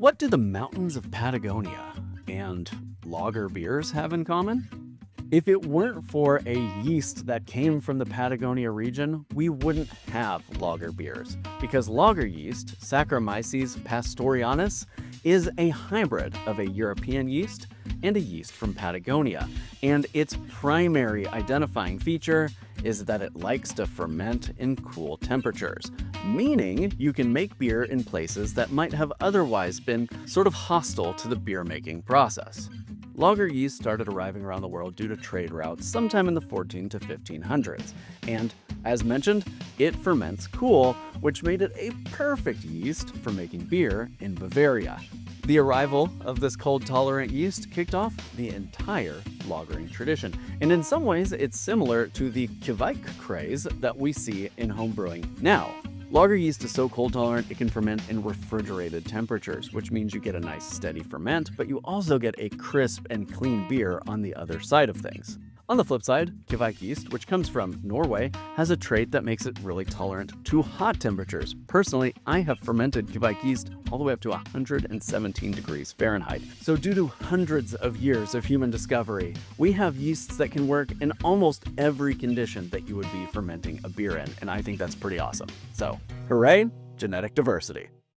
What do the mountains of Patagonia and lager beers have in common? If it weren't for a yeast that came from the Patagonia region, we wouldn't have lager beers, because lager yeast, Saccharomyces pastorianus, is a hybrid of a European yeast and a yeast from Patagonia, and its primary identifying feature is that it likes to ferment in cool temperatures, meaning you can make beer in places that might have otherwise been sort of hostile to the beer making process. Lager yeast started arriving around the world due to trade routes sometime in the 14 to 1500s, and as mentioned, it ferments cool, which made it a perfect yeast for making beer in Bavaria. The arrival of this cold-tolerant yeast kicked off the entire lagering tradition, and in some ways it's similar to the Kveik craze that we see in homebrewing now. Lager yeast is so cold-tolerant it can ferment in refrigerated temperatures, which means you get a nice steady ferment, but you also get a crisp and clean beer on the other side of things. On the flip side, Kveik yeast, which comes from Norway, has a trait that makes it really tolerant to hot temperatures. Personally, I have fermented Kveik yeast all the way up to 117 degrees Fahrenheit. So due to hundreds of years of human discovery, we have yeasts that can work in almost every condition that you would be fermenting a beer in, and I think that's pretty awesome. So, hooray, genetic diversity.